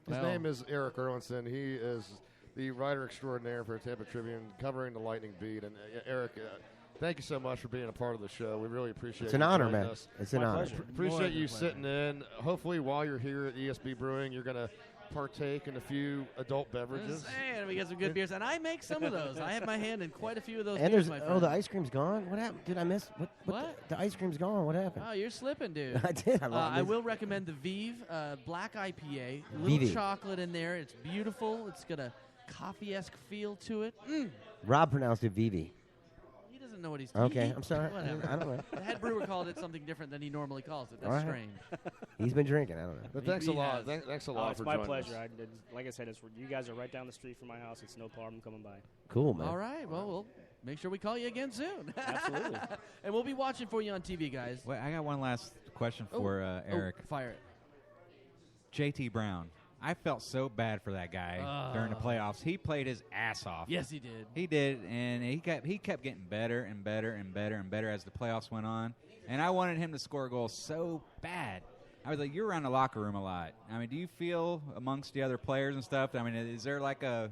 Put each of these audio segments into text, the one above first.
His name is Eric Erlinson. He is the writer extraordinaire for Tampa Tribune, covering the Lightning beat. And Eric, thank you so much for being a part of the show. We really appreciate it. It's an honor, man. It's an honor. Appreciate you sitting in. Hopefully, while you're here at ESB Brewing, you're going to partake in a few adult beverages. And we got some good beers, and I make some of those. I have my hand in quite a few of those and beers, there's my friend. the ice cream's gone. What happened? Did I miss? What? The ice cream's gone. What happened? Oh, you're slipping, dude. I did. I will recommend the Vive Black IPA. A little Vive. chocolate in there. It's beautiful. It's got a coffee-esque feel to it. Rob pronounced it Vivi. He doesn't know what he's doing. Okay, I'm sorry. Whatever. I don't know. The head brewer called it something different than he normally calls it. That's All right. strange. He's been drinking. I don't know. But thanks a lot. Thanks a lot it's for my joining pleasure. us. Like I said, you guys are right down the street from my house. It's no problem coming by. Cool, man. All right. Well, we'll make sure we call you again soon. Absolutely. And we'll be watching for you on TV, guys. Wait, I got one last question for Eric. Fire it. JT Brown. I felt so bad for that guy during the playoffs. He played his ass off. Yes, he did. He did, and he kept getting better and better and better and better as the playoffs went on. And I wanted him to score goals so bad. I was like, you're around the locker room a lot. I mean, do you feel amongst the other players and stuff? I mean, is there like a,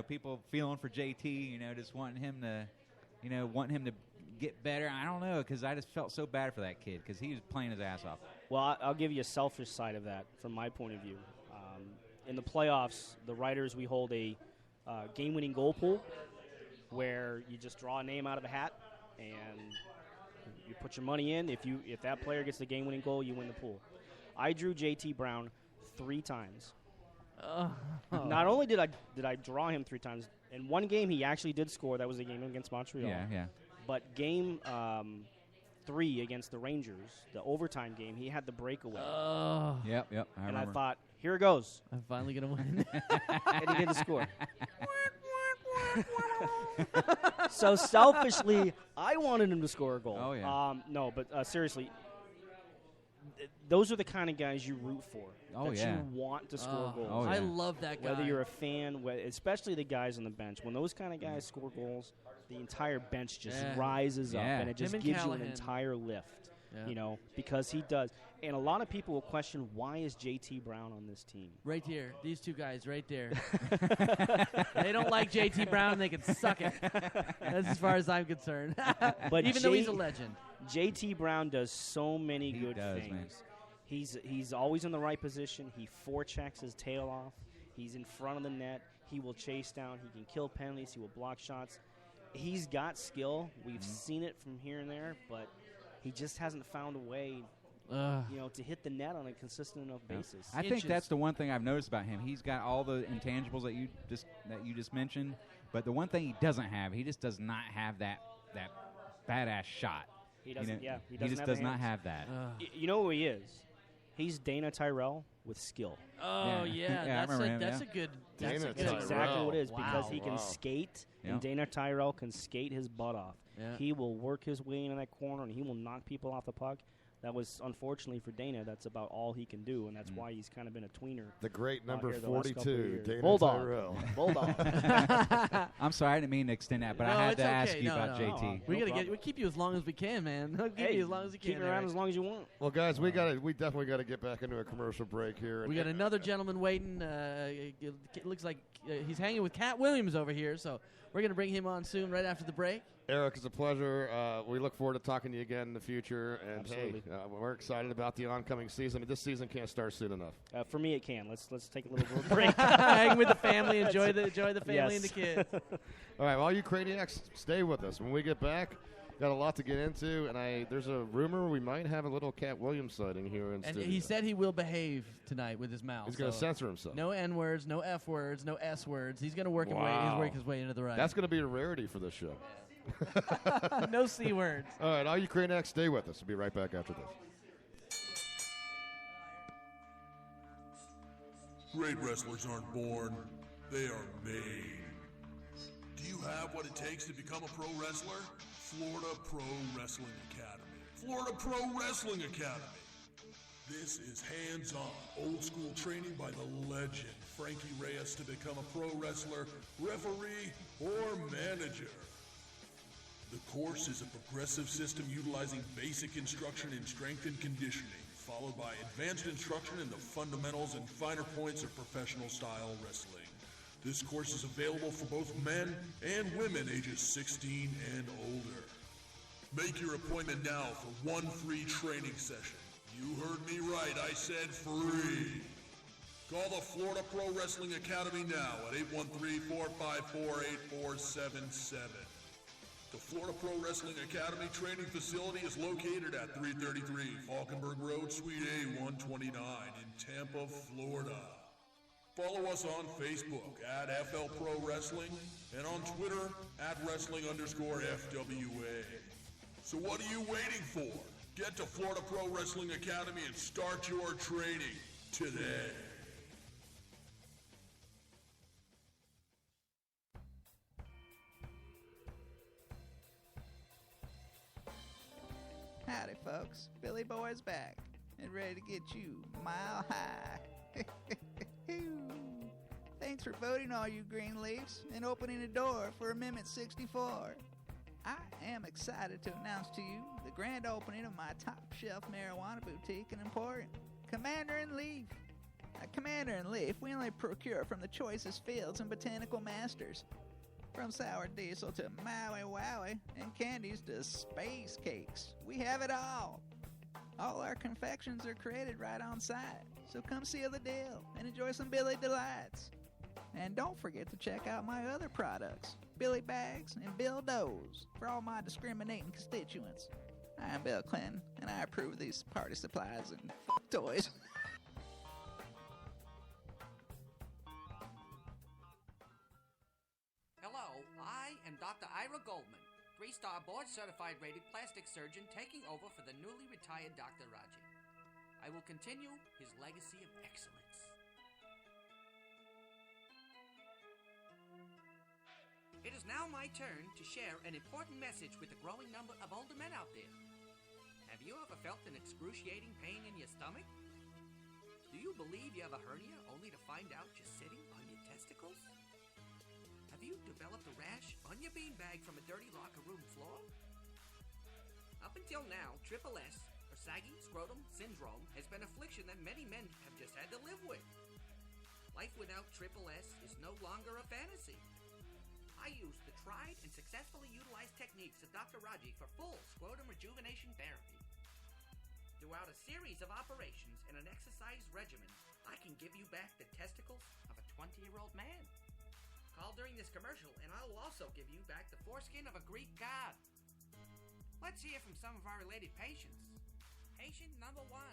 people feeling for JT, just wanting him to get better? I don't know, because I just felt so bad for that kid because he was playing his ass off. Well, I'll give you a selfish side of that from my point of view. In the playoffs, the writers, we hold a game-winning goal pool where you just draw a name out of a hat and you put your money in. If that player gets the game-winning goal, you win the pool. I drew JT Brown 3 times. Not only did I draw him 3 times, in one game he actually did score. That was the game against Montreal. Yeah. But game 3 against the Rangers, the overtime game, he had the breakaway. Yep. And I thought, here it goes. I'm finally going to win. And he didn't score. So selfishly, I wanted him to score a goal. Oh, yeah. No, but seriously, those are the kind of guys you root for. Oh, that yeah. you want to score goals. Oh, yeah. I love that guy. Whether you're a fan, especially the guys on the bench, when those kind of guys score goals, the entire bench just rises up, and it just and gives you Callahan. an entire lift. Yeah. Because he does. And a lot of people will question, why is JT Brown on this team? Right here. These two guys right there. They don't like JT Brown, they can suck it. That's as far as I'm concerned. But even though he's a legend. JT Brown does so many good things. Man. He's always in the right position. He forechecks his tail off. He's in front of the net. He will chase down. He can kill penalties. He will block shots. He's got skill. We've seen it from here and there, but he just hasn't found a way, to hit the net on a consistent enough basis. I think that's the one thing I've noticed about him. He's got all the intangibles that you just mentioned, but the one thing he doesn't have, he just does not have that badass shot. He doesn't. He just does not have that. You know who he is? He's Dana Tyrell with skill. Oh, yeah. That's a good. Dana That's Tyrell. exactly what it is, because he can Wow. skate, Yeah. and Dana Tyrell can skate his butt off. Yeah. He will work his way into that corner, and he will knock people off the puck. That was, unfortunately for Dana, that's about all he can do, and that's why he's kind of been a tweener. The great number here the last couple of 42, years. Dana Bulldog. Tyrell. Bulldog. I'm sorry, I didn't mean to extend that, but No, I had it's to ask okay. you No, about no. JT. We problem. we keep you as long as we can, man. We'll keep you as long as you can. Keep me around Eric. as long as you want. Well, guys, we definitely got to get back into a commercial break here. We got another gentleman waiting. It looks like he's hanging with Cat Williams over here, so we're going to bring him on soon, right after the break. Eric, it's a pleasure. We look forward to talking to you again in the future. And Absolutely. hey, we're excited about the oncoming season. This season can't start soon enough. For me, it can. Let's take a little break. Hang with the family, enjoy the family and the Yes. kids. All right, well, you Craniacs, stay with us. When we get back, got a lot to get into, and there's a rumor we might have a little Cat Williams sighting here in And studio. he said he will behave tonight with his mouth. He's going to so censor himself. no N words, no F words, no S words. He's going to work his way into the right. That's going to be a rarity for this show. No C words. All right, all you Craniacs, stay with us. We'll be right back after this. Great wrestlers aren't born, they are made. Do you have what it takes to become a pro wrestler? Florida Pro Wrestling Academy. Florida Pro Wrestling Academy. This is hands-on, old-school training by the legend Frankie Reyes to become a pro wrestler, referee, or manager. The course is a progressive system utilizing basic instruction in strength and conditioning, followed by advanced instruction in the fundamentals and finer points of professional style wrestling. This course is available for both men and women ages 16 and older. Make your appointment now for one free training session. You heard me right, I said free. Call the Florida Pro Wrestling Academy now at 813-454-8477. The Florida Pro Wrestling Academy training facility is located at 333 Falkenberg Road, Suite A, 129 in Tampa, Florida. Follow us on Facebook at FL Pro Wrestling and on Twitter at Wrestling_FWA. So what are you waiting for? Get to Florida Pro Wrestling Academy and start your training today. Howdy, folks. Billy Boy's back and ready to get you mile high. Thanks for voting, all you Greenleafs, and opening the door for Amendment 64. I am excited to announce to you the grand opening of my top-shelf marijuana boutique and emporium, Commander and Leaf. At Commander and Leaf, we only procure from the choicest fields and botanical masters. From sour diesel to Maui Wowie and candies to space cakes, we have it all. All our confections are created right on site, so come seal the deal and enjoy some Billy Delights. And don't forget to check out my other products, Billy Bags and Bill Doughs, for all my discriminating constituents. I am Bill Clinton, and I approve these party supplies and toys. Hello, I am Dr. Ira Goldman, 3-star board-certified rated plastic surgeon taking over for the newly retired Dr. Raji. I will continue his legacy of excellence. It is now my turn to share an important message with the growing number of older men out there. Have you ever felt an excruciating pain in your stomach? Do you believe you have a hernia only to find out you're sitting on your testicles? Have you developed a rash on your beanbag from a dirty locker room floor? Up until now, Triple S, or saggy scrotum syndrome, has been an affliction that many men have just had to live with. Life without Triple S is no longer a fantasy. I use the tried and successfully utilized techniques of Dr. Raji for full scrotum rejuvenation therapy. Throughout a series of operations and an exercise regimen, I can give you back the testicles of a 20-year-old man. Call during this commercial and I'll also give you back the foreskin of a Greek god. Let's hear from some of our related patients. Patient number 1.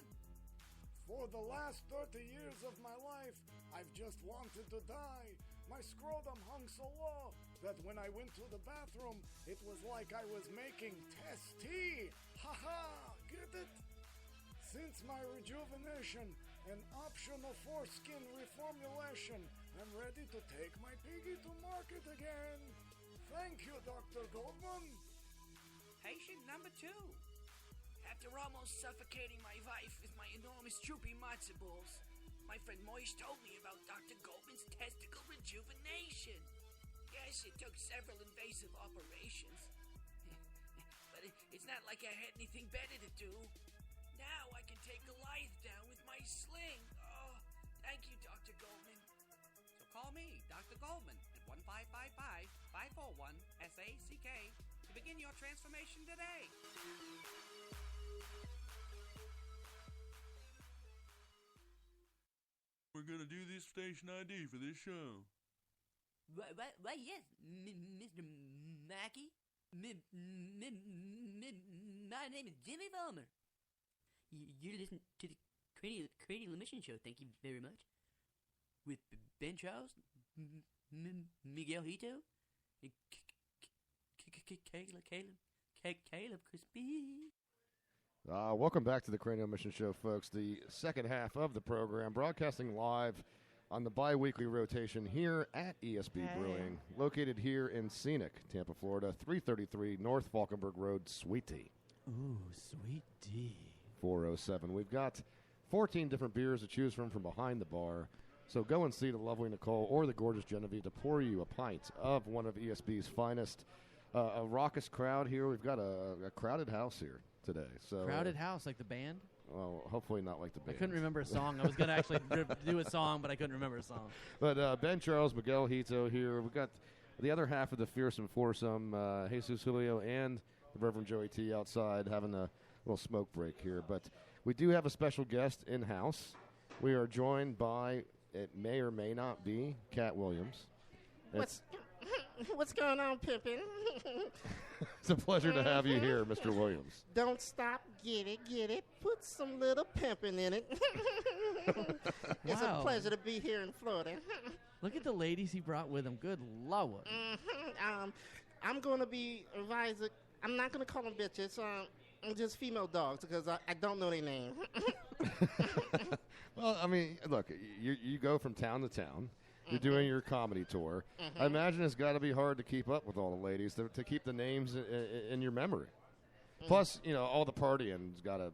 For the last 30 years of my life, I've just wanted to die. My scrotum hung so low that when I went to the bathroom, it was like I was making test tea. Ha-ha! Get it? Since my rejuvenation and optional foreskin reformulation, I'm ready to take my piggy to market again. Thank you, Dr. Goldman. Patient number 2. After almost suffocating my wife with my enormous droopy matzo balls, my friend Moish told me about Dr. Goldman's testicle rejuvenation. Yes, it took several invasive operations. But it's not like I had anything better to do. Now I can take Goliath down with my sling. Oh, thank you, Dr. Goldman. So call me, Dr. Goldman, at 1-555-541-SACK to begin your transformation today. We're gonna do this station ID for this show. Why, yes, Mr. Mackey. My name is Jimmy Vollmer. You listen to the Cranial Emission Show, thank you very much. With Ben Charles, Miguel Hito, and Caleb Crispy. Welcome back to the Cranial Mission Show, folks. The second half of the program, broadcasting live on the bi-weekly rotation here at ESB Brewing, located here in scenic Tampa, Florida, 333 North Falkenberg Road, Suite D. Ooh, Sweet D. 407. We've got 14 different beers to choose from behind the bar. So go and see the lovely Nicole or the gorgeous Genevieve to pour you a pint of one of ESB's finest. A raucous crowd here. We've got a crowded house here today. So Crowded House, like the band? Well, hopefully not like the I band. couldn't remember a song. I was going to actually do a song, but I couldn't remember a song. But Ben Charles, Miguel Hito here. We've got the other half of the Fearsome Foursome, Jesus Julio and the Reverend Joey T outside having a little smoke break here. But we do have a special guest in-house. We are joined by, it may or may not be, Cat Williams. What's going on, Pippin? It's a pleasure to have you here, Mr. Williams. Don't stop, get it. Put some little pimpin' in it. It's a Wow. pleasure to be here in Florida. Look at the ladies he brought with him. Good Lord. I'm going to be advising. I'm not going to call them bitches. Just female dogs because I don't know their name. Well, I mean, look, you go from town to town. You're doing your comedy tour. I imagine it's got to be hard to keep up with all the ladies to keep the names in your memory. Plus, all the partying's got to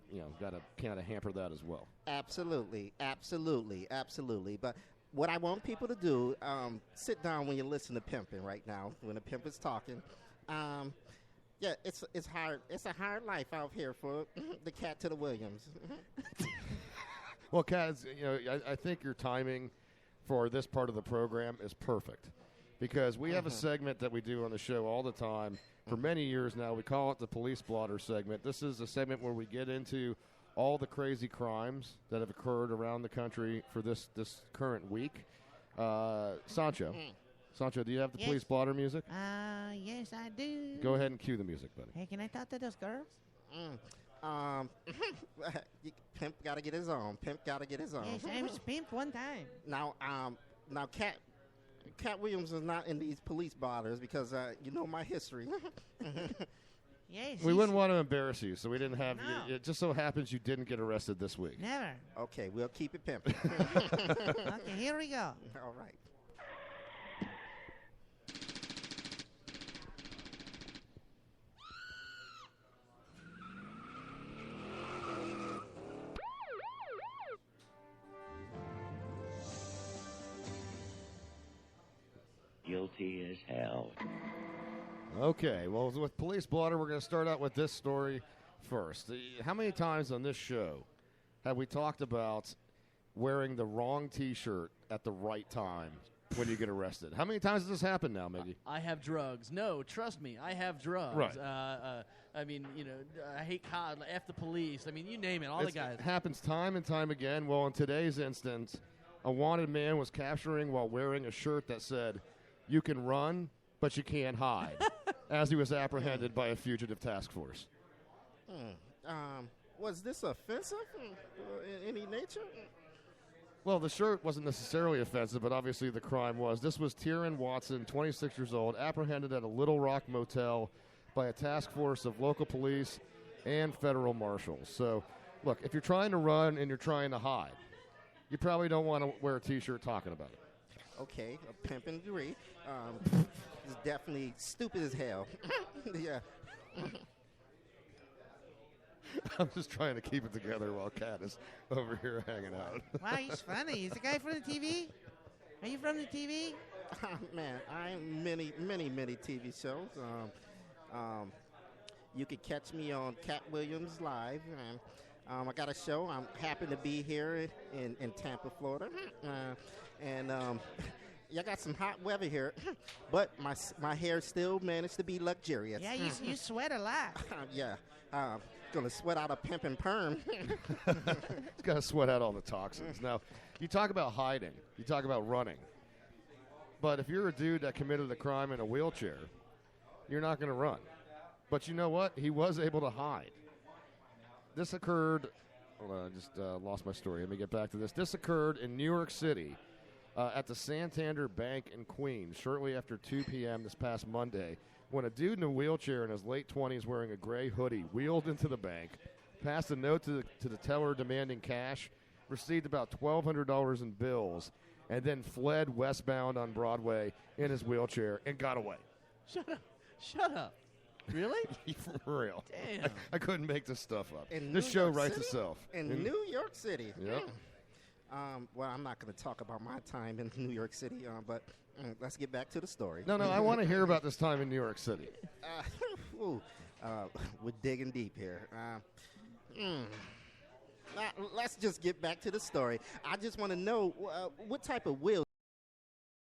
kind of hamper that as well. Absolutely. But what I want people to do, sit down when you listen to pimping right now, when the pimp is talking. Yeah, it's hard. It's a hard life out here for the Cat to the Williams. Well, Kat, I think your timing for this part of the program is perfect because we have a segment that we do on the show all the time for many years now. We call it the Police Blotter segment. This is a segment where we get into all the crazy crimes that have occurred around the country for this current week. Sancho, do you have the Police Blotter music? Yes, I do. Go ahead and cue the music, buddy. Hey, can I talk to those girls? Pimp got to get his own. Yes, I was pimp one time. Now, Cat Williams is not in these police blotters because you know my history. Yes. We wouldn't want to embarrass you, so we didn't have. No. It just so happens you didn't get arrested this week. Never. Okay, we'll keep it pimping. Okay, here we go. All right. Guilty as hell. Okay, well, with Police Blotter, we're going to start out with this story first. How many times on this show have we talked about wearing the wrong T-shirt at the right time when you get arrested? How many times has this happened now, Miggy? I have drugs. No, trust me, I have drugs. Right. I mean, I hate COD, F the police. I mean, you name it, all the guys. It happens time and time again. Well, in today's instance, a wanted man was capturing while wearing a shirt that said, "You can run, but you can't hide," as he was apprehended by a fugitive task force. Was this offensive in any nature? Well, the shirt wasn't necessarily offensive, but obviously the crime was. This was Tyron Watson, 26 years old, apprehended at a Little Rock motel by a task force of local police and federal marshals. So, look, if you're trying to run and you're trying to hide, you probably don't want to wear a T-shirt talking about it. Okay, a pimping degree. It's definitely stupid as hell. Yeah. I'm just trying to keep it together while Kat is over here hanging out. Wow, he's funny. He's the guy from the TV? Are you from the TV? Man, I'm many TV shows. You could catch me on Cat Williams Live. I got a show. I'm happy to be here in Tampa, Florida. I got some hot weather here, but my hair still managed to be luxurious. Yeah, you sweat a lot. Yeah. Gonna sweat out a pimpin' perm. He's got to sweat out all the toxins. Now, you talk about hiding. You talk about running. But if you're a dude that committed a crime in a wheelchair, you're not going to run. But you know what? He was able to hide. This occurred. Hold on, I just lost my story. Let me get back to this. This occurred in New York City at the Santander Bank in Queens shortly after 2 p.m. this past Monday, when a dude in a wheelchair in his late 20s wearing a gray hoodie wheeled into the bank, passed a note to the teller demanding cash, received about $1,200 in bills, and then fled westbound on Broadway in his wheelchair and got away. Shut up. Really? For real. Damn. I couldn't make this stuff up. In This New show York writes City? itself. In New York City. Yep. Well, I'm not going to talk about my time in New York City, but let's get back to the story. No, I want to hear about this time in New York City. We're digging deep here. Let's just get back to the story. I just want to know what type of wheels